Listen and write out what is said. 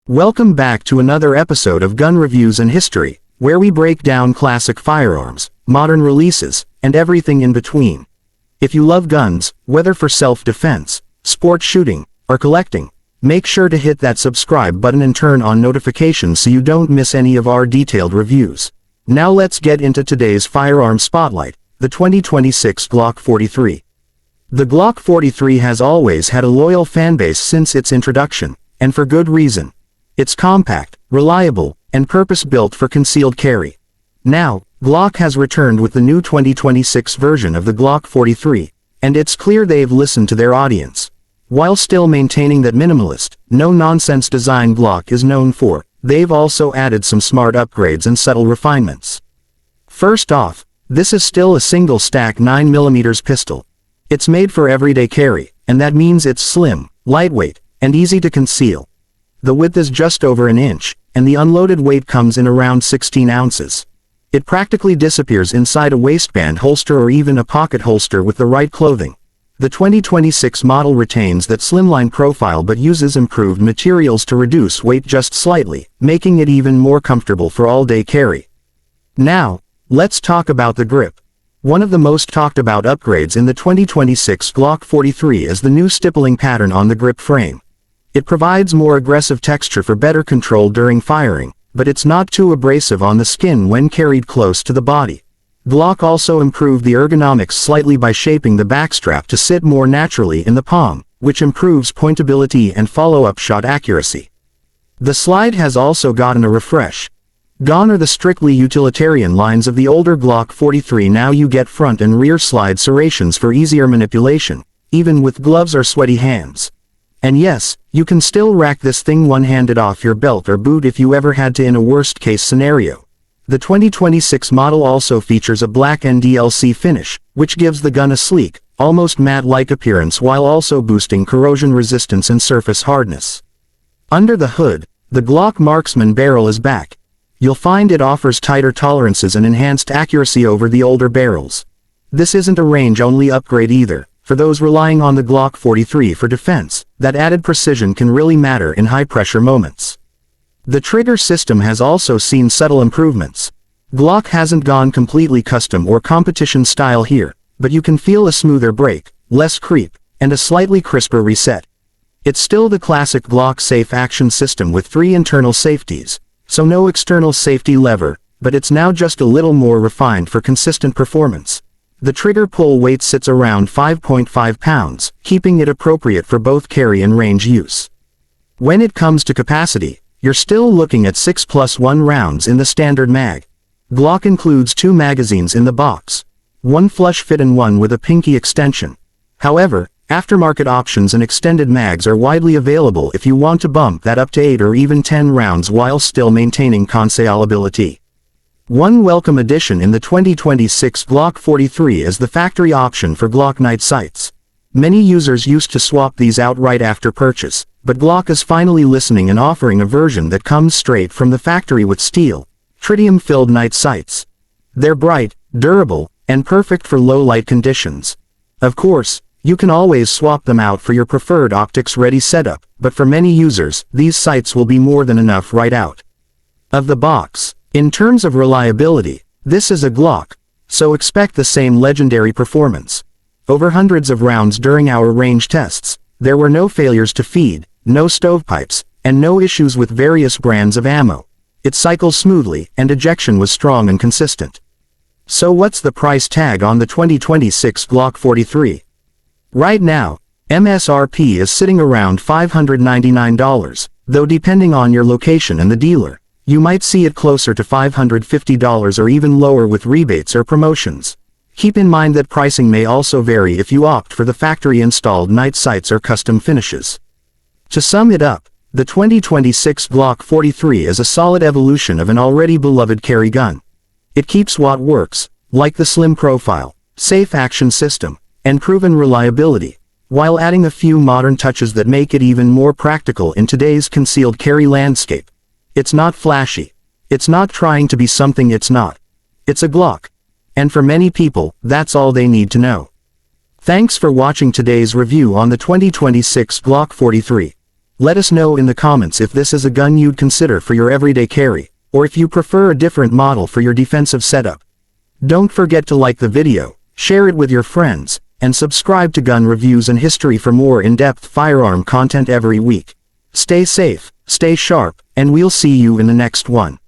Welcome back to another episode of Gun Reviews and History, where we break down classic firearms, modern releases, and everything in between. If you love guns, whether for self-defense, sport shooting, or collecting, make sure to hit that subscribe button and turn on notifications so you don't miss any of our detailed reviews. Now let's get into today's firearm spotlight, the 2026 Glock 43. The Glock 43 has always had a loyal fanbase since its introduction, and for good reason. It's compact, reliable, and purpose-built for concealed carry. Now, Glock has returned with the new 2026 version of the Glock 43, and it's clear they've listened to their audience. While still maintaining that minimalist, no-nonsense design Glock is known for, they've also added some smart upgrades and subtle refinements. First off, this is still a single-stack 9mm pistol. It's made for everyday carry, and that means it's slim, lightweight, and easy to conceal. The width is just over an inch, and the unloaded weight comes in around 16 ounces. It practically disappears inside a waistband holster or even a pocket holster with the right clothing. The 2026 model retains that slimline profile but uses improved materials to reduce weight just slightly, making it even more comfortable for all-day carry. Now, let's talk about the grip. One of the most talked about upgrades in the 2026 Glock 43 is the new stippling pattern on the grip frame. It provides more aggressive texture for better control during firing, but it's not too abrasive on the skin when carried close to the body. Glock also improved the ergonomics slightly by shaping the backstrap to sit more naturally in the palm, which improves pointability and follow-up shot accuracy. The slide has also gotten a refresh. Gone are the strictly utilitarian lines of the older Glock 43. Now you get front and rear slide serrations for easier manipulation, even with gloves or sweaty hands. And yes, you can still rack this thing one-handed off your belt or boot if you ever had to in a worst-case scenario. The 2026 model also features a black NDLC finish, which gives the gun a sleek, almost matte-like appearance while also boosting corrosion resistance and surface hardness. Under the hood, the Glock Marksman barrel is back. You'll find it offers tighter tolerances and enhanced accuracy over the older barrels. This isn't a range-only upgrade either. For those relying on the Glock 43 for defense, that added precision can really matter in high-pressure moments. The trigger system has also seen subtle improvements. Glock hasn't gone completely custom or competition style here, but you can feel a smoother break, less creep, and a slightly crisper reset. It's still the classic Glock safe action system with 3 internal safeties, so no external safety lever, but it's now just a little more refined for consistent performance. The trigger pull weight sits around 5.5 pounds, keeping it appropriate for both carry and range use. When it comes to capacity, you're still looking at 6+1 rounds in the standard mag. Glock includes 2 magazines in the box, one flush fit and one with a pinky extension. However, aftermarket options and extended mags are widely available if you want to bump that up to 8 or even 10 rounds while still maintaining concealability. One welcome addition in the 2026 Glock 43 is the factory option for Glock night sights. Many users used to swap these out right after purchase, but Glock is finally listening and offering a version that comes straight from the factory with steel, tritium-filled night sights. They're bright, durable, and perfect for low-light conditions. Of course, you can always swap them out for your preferred optics-ready setup, but for many users, these sights will be more than enough right out of the box. In terms of reliability, this is a Glock, so expect the same legendary performance. Over hundreds of rounds during our range tests, there were no failures to feed, no stovepipes, and no issues with various brands of ammo. It cycles smoothly, and ejection was strong and consistent. So what's the price tag on the 2026 Glock 43? Right now, MSRP is sitting around $599, though depending on your location and the dealer, you might see it closer to $550 or even lower with rebates or promotions. Keep in mind that pricing may also vary if you opt for the factory-installed night sights or custom finishes. To sum it up, the 2026 Glock 43 is a solid evolution of an already beloved carry gun. It keeps what works, like the slim profile, safe action system, and proven reliability, while adding a few modern touches that make it even more practical in today's concealed carry landscape. It's not flashy. It's not trying to be something it's not. It's a Glock. And for many people, that's all they need to know. Thanks for watching today's review on the 2026 Glock 43. Let us know in the comments if this is a gun you'd consider for your everyday carry, or if you prefer a different model for your defensive setup. Don't forget to like the video, share it with your friends, and subscribe to Gun Reviews and History for more in-depth firearm content every week. Stay safe, stay sharp, and we'll see you in the next one.